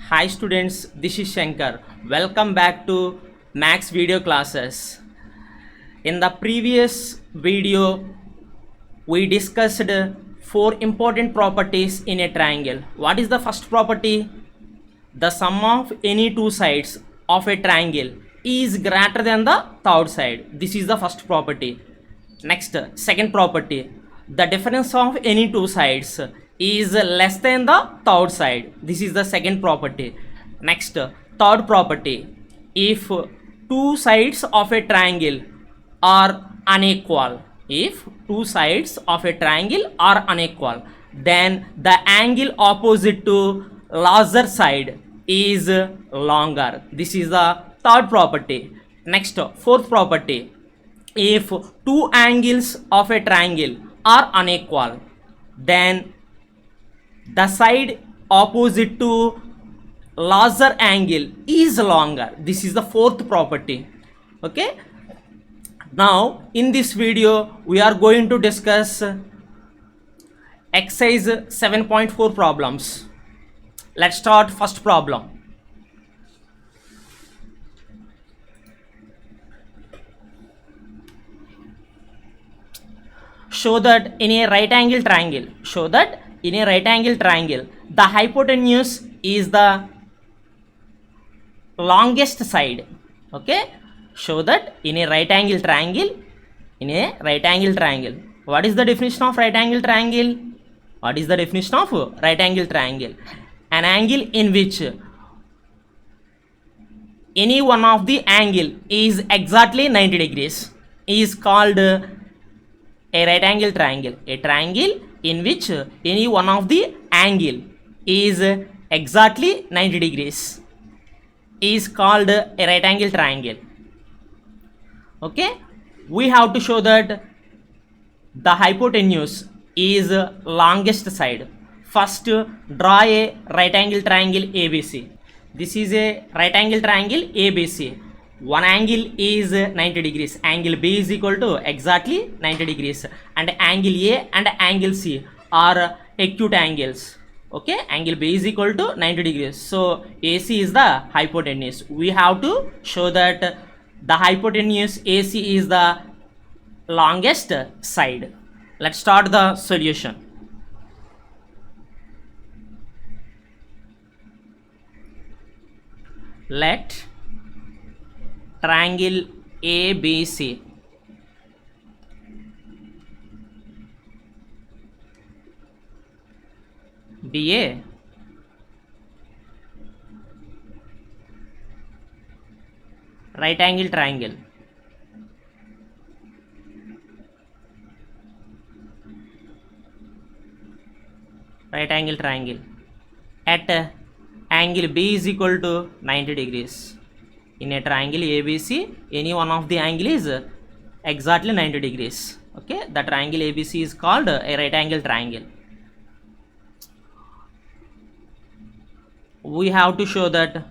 Hi students, this is Shankar. Welcome back to Max video classes. In the previous video, we discussed four important properties in a triangle. What is the first property? The sum of any two sides of a triangle is greater than the third side. This is the first property. Next, second property, the difference of any two sides is less than the third side. This is the second property. Next, third property, if two sides of a triangle are unequal, if two sides of a triangle are unequal, then the angle opposite to larger side is longer. This is the third property. Next, fourth property, if two angles of a triangle are unequal, then the side opposite to larger angle is longer. This is the fourth property. Okay, now in this video we are going to discuss exercise 7.4 problems. Let's start first problem. Show that in a right angle triangle, the hypotenuse is the longest side. Okay, show that in a right angle triangle, what is the definition of right angle triangle? An angle in which any one of the angle is exactly 90 degrees is called a right angle triangle. A triangle in which any one of the angle is exactly 90 degrees is called a right angle triangle. Okay, we have to show that the hypotenuse is longest side. First, draw a right angle triangle ABC. This is a right angle triangle ABC. One angle is 90 degrees, angle B is equal to exactly 90 degrees, and angle A and angle C are acute angles. Okay, angle B is equal to 90 degrees, so AC is the hypotenuse. We have to show that the hypotenuse AC is the longest side. Let's start the solution. Let triangle ABC be a right angle triangle. At angle B is equal to 90 degrees. In a triangle ABC, any one of the angle is exactly 90 degrees. Okay, the triangle ABC is called a right angle triangle. We have to show that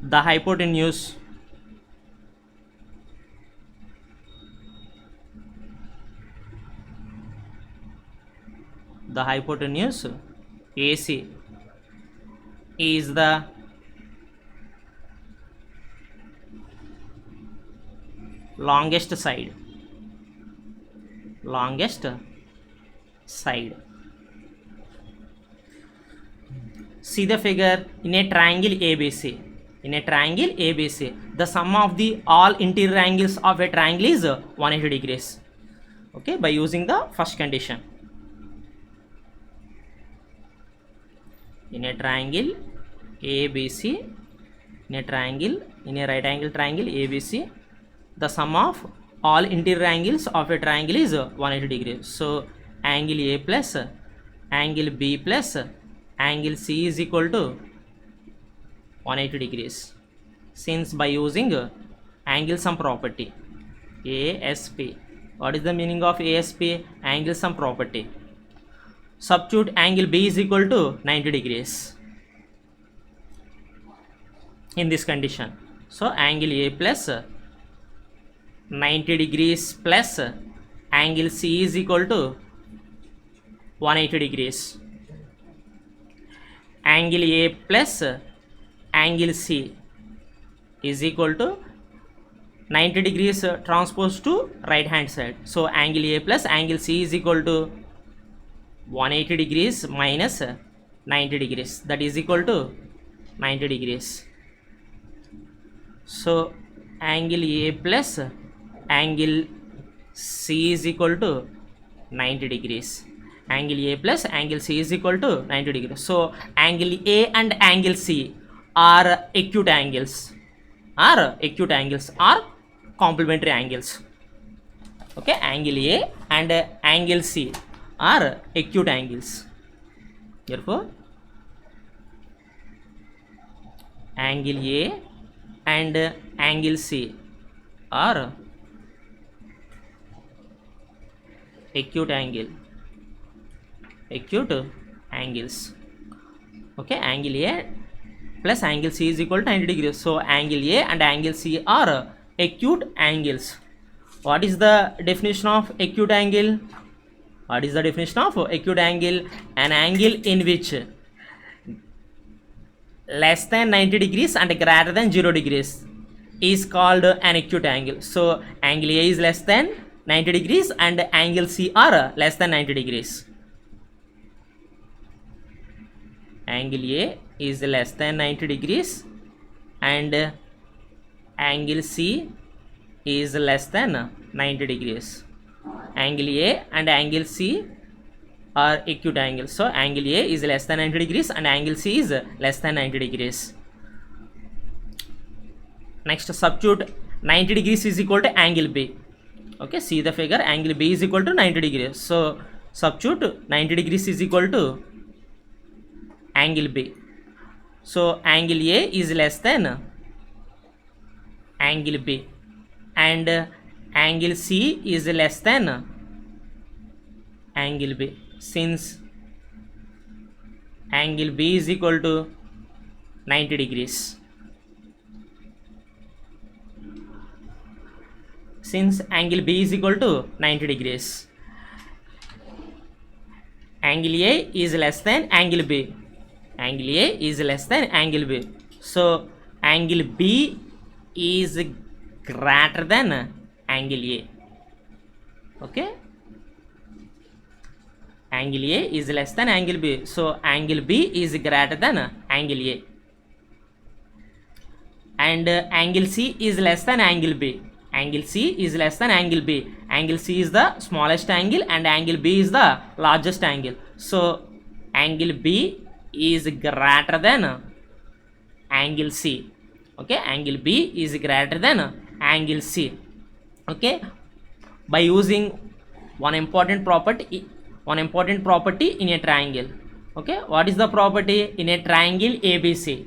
the hypotenuse AC is the longest side. See the figure. In a triangle ABC, the sum of the all interior angles of a triangle is 180 degrees. Okay, by using the first condition. In a triangle ABC, in a right angle triangle ABC, the sum of all interior angles of a triangle is 180 degrees. So angle A plus angle B plus angle C is equal to 180 degrees. Since by using angle sum property, ASP. What is the meaning of ASP? Angle sum property. Substitute angle B is equal to 90 degrees in this condition. So angle A plus 90 degrees plus angle C is equal to 180 degrees. Angle A plus angle C is equal to 90 degrees transposed to right hand side. So angle A plus angle C is equal to 180 degrees minus 90 degrees, that is equal to 90 degrees. So angle A plus angle C is equal to 90 degrees. Angle A plus angle C is equal to 90 degrees. So angle A and angle C are acute angles, are complementary angles. Okay, angle A and angle C are acute angles. Therefore angle A and angle C are acute angles. Okay, angle A plus angle C is equal to 90 degrees. So angle A and angle C are acute angles. What is the definition of acute angle? What is the definition of acute angle? An angle in which less than 90 degrees and greater than 0 degrees is called an acute angle. So angle A is less than 90 degrees and angle C are less than 90 degrees. Angle A is less than 90 degrees and angle C is less than 90 degrees. Angle A and angle C are acute angles. So angle A is less than 90 degrees and angle C is less than 90 degrees. Next, substitute 90 degrees is equal to angle B. Okay, see the figure, angle B is equal to 90 degrees. So substitute 90 degrees is equal to angle B. So angle A is less than angle B and angle C is less than angle B. Since angle B is equal to 90 degrees, since angle B is equal to 90 degrees, angle A is less than angle B. Angle A is less than angle B. So angle B is greater than angle A. Okay, angle A is less than angle B. So angle B is greater than angle A. And angle C is less than angle B. Angle C is less than angle B. Angle C is the smallest angle and angle B is the largest angle. So angle B is greater than angle C. Okay, angle B is greater than angle C. Okay, by using one important property in a triangle. Okay, what is the property? In a triangle ABC,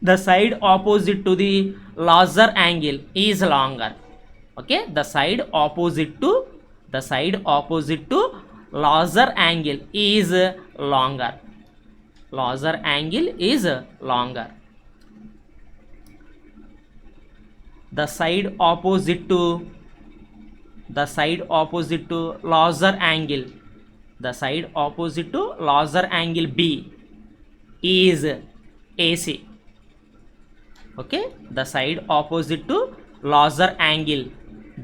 the side opposite to the larger angle is longer. Okay, the side opposite to larger angle is longer. Larger angle is longer. The side opposite to larger angle, B is AC. Okay, the side opposite to larger angle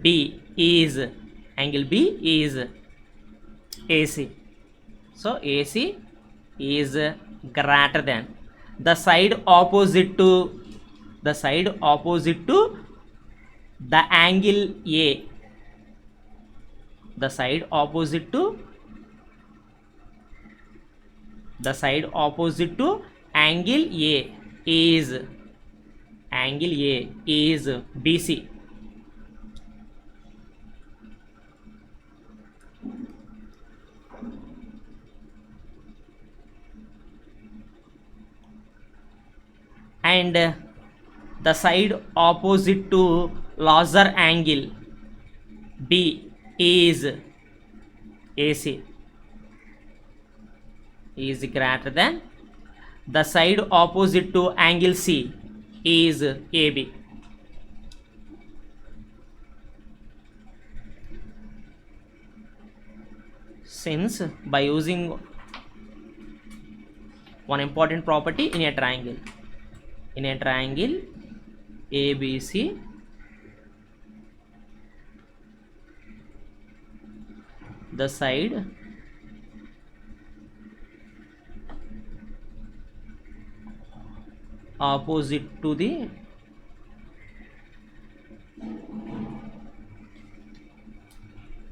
B is AC. So AC is greater than the side opposite to the angle A. The side opposite to angle A is BC. And the side opposite to larger angle B is AC, is greater than the side opposite to angle C is AB. since by using one important property in a triangle ABC, the side opposite to the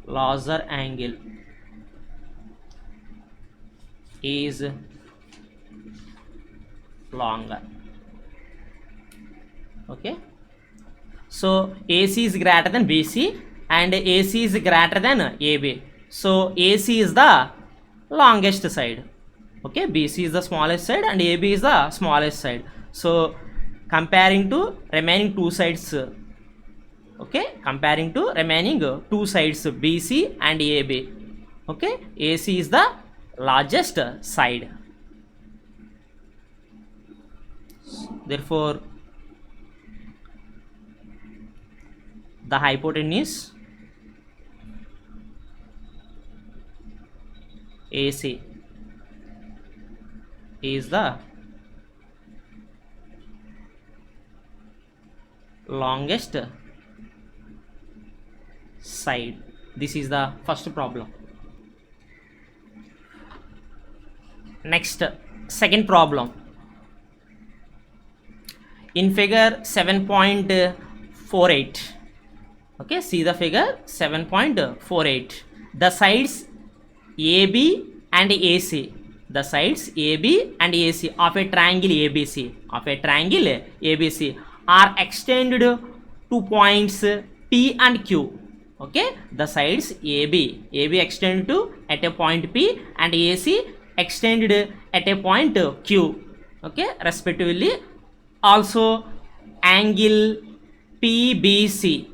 larger angle is longer. Okay, so AC is greater than BC and AC is greater than AB. So AC is the longest side. Okay, BC is the smallest side and AB is the smallest side. So comparing to remaining two sides, okay, comparing to remaining two sides BC and AB, okay, AC is the largest side. Therefore the hypotenuse AC is the longest side. This is the first problem. Next, second problem. In figure 7.48, okay, see the figure 7.48. The sides AB and AC, the sides AB and AC of a triangle ABC, are extended to points P and Q. Okay, the sides AB extended to at a point P and AC extended at a point Q, okay, respectively. Also angle PBC,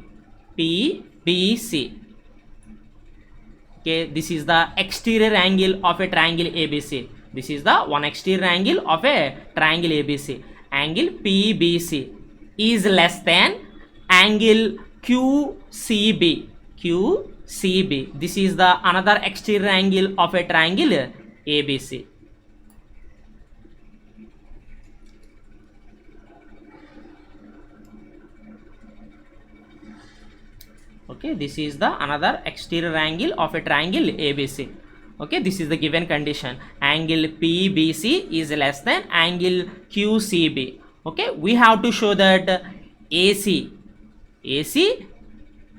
okay, this is the exterior angle of a triangle ABC. This is the one exterior angle of a triangle ABC. Angle PBC is less than angle QCB. This is the another exterior angle of a triangle ABC. Okay, this is the another exterior angle of a triangle ABC. Okay, this is the given condition. Angle PBC is less than angle QCB. Okay, we have to show that AC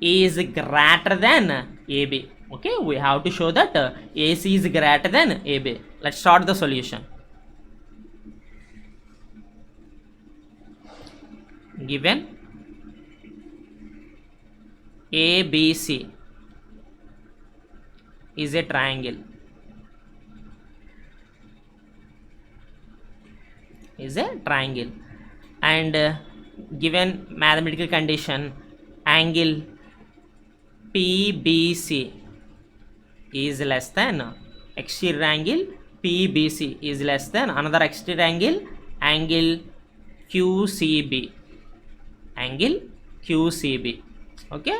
is greater than AB. Okay, we have to show that AC is greater than AB. Let's start the solution. Given ABC is a triangle, and given mathematical condition, angle PBC is less than exterior angle PBC is less than another exterior angle, angle QCB. Okay.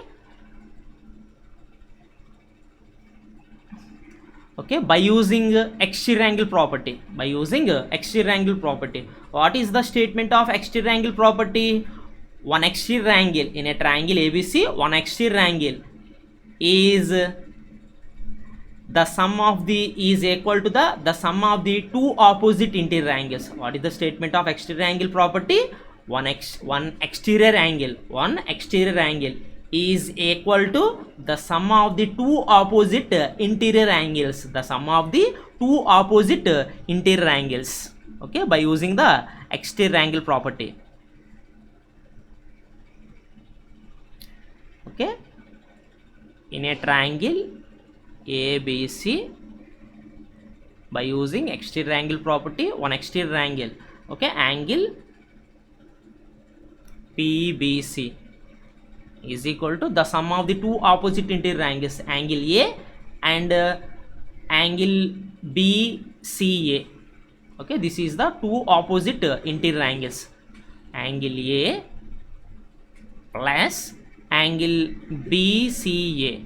Okay, by using exterior angle property, what is the statement of exterior angle property? One exterior angle in a triangle ABC, one exterior angle is the sum of the is equal to the sum of the two opposite interior angles. What is the statement of exterior angle property? One exterior angle is equal to the sum of the two opposite interior angles. Okay, by using the exterior angle property. Okay, in a triangle ABC, by using exterior angle property, one exterior angle, okay, angle PBC is equal to the sum of the two opposite interior angles, angle A and angle BCA. Okay, this is the two opposite interior angles, angle A plus angle BCA.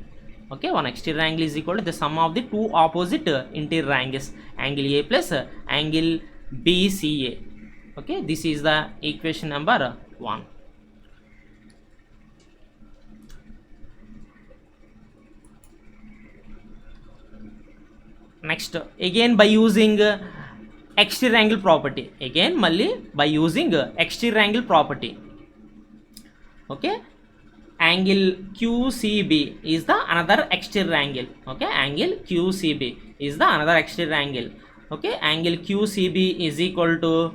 Okay, one exterior angle is equal to the sum of the two opposite interior angles, angle A plus angle BCA. Okay, this is the equation number 1. Next, again by using exterior angle property, again malli by using exterior angle property. Okay, angle QCB is the another exterior angle. Okay, angle QCB is the another exterior angle. Okay, angle QCB is equal to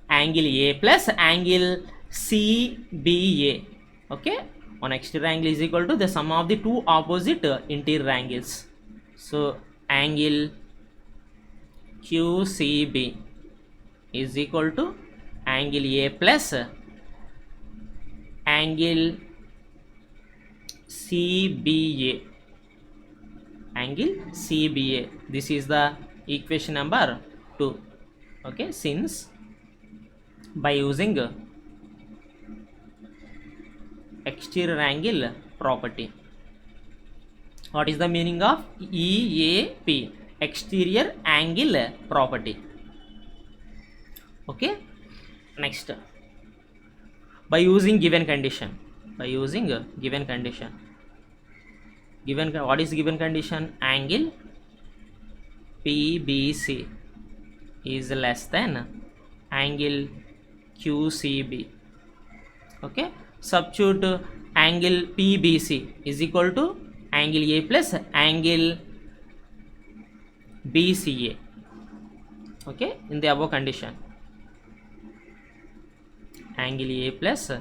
angle A plus angle CBA. Okay, one exterior angle is equal to the sum of the two opposite interior angles. So angle QCB is equal to angle A plus angle CBA. Angle CBA. This is the equation number 2. Okay, since by using exterior angle property. What is the meaning of EAP? Exterior angle property. Okay, next, by using given condition. By using given condition. What is given condition? Angle PBC is less than angle QCB. Okay, substitute angle PBC is equal to angle A plus angle BCA. Okay, in the above condition, angle A plus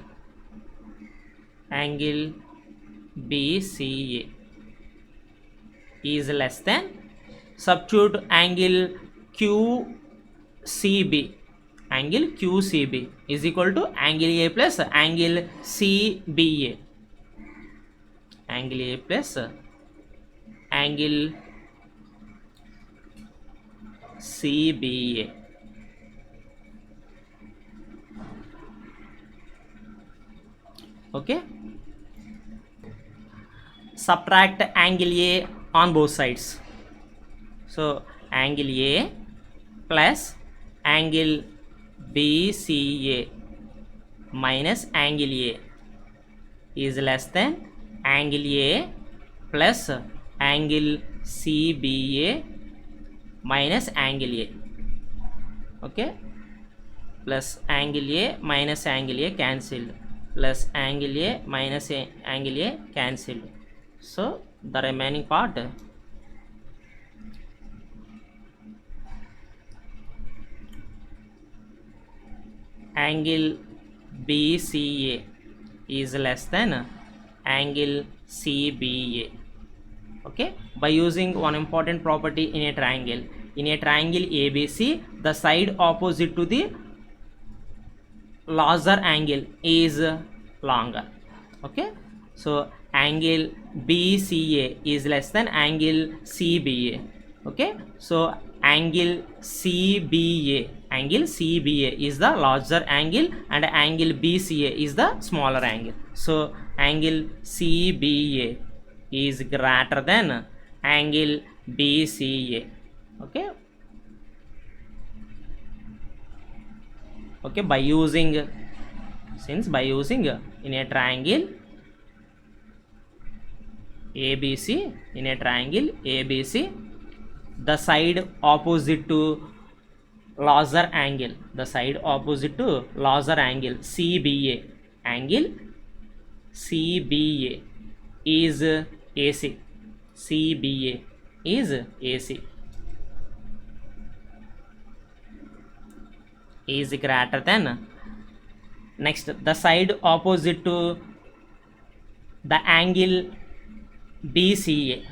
angle BCA is less than, substitute angle QCB. Angle QCB is equal to angle A plus angle CBA. Angle A plus angle CBA. Okay, subtract angle A on both sides. So angle A plus angle BCA minus angle A is less than angle A plus angle CBA minus angle A. Okay, plus angle A minus angle A cancelled, plus angle A minus angle A cancelled. So the remaining part angle BCA is less than angle CBA. Okay, by using one important property in a triangle. In a triangle ABC, the side opposite to the larger angle is longer. Okay, so angle BCA is less than angle CBA. Okay, so angle CBA is the larger angle and angle BCA is the smaller angle. So angle CBA is greater than angle BCA. Okay, okay, by using, since by using in a triangle ABC, in a triangle ABC, the side opposite to larger angle, the side opposite to larger angle CBA, angle CBA is AC. CBA is AC, is greater than, next, the side opposite to the angle BCA,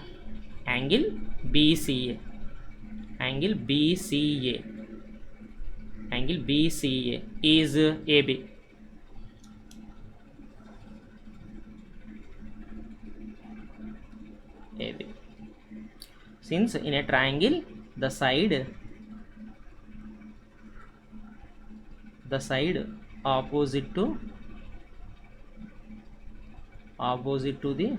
angle BCA, angle BCA, angle BCA is AB. AB. Since in a triangle the side opposite to the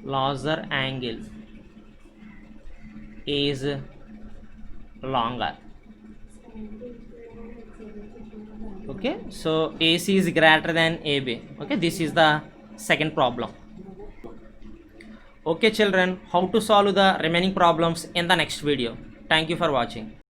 larger angle is longer. Okay, so AC is greater than AB. Okay, this is the second problem. Okay children, how to solve the remaining problems in the next video. Thank you for watching.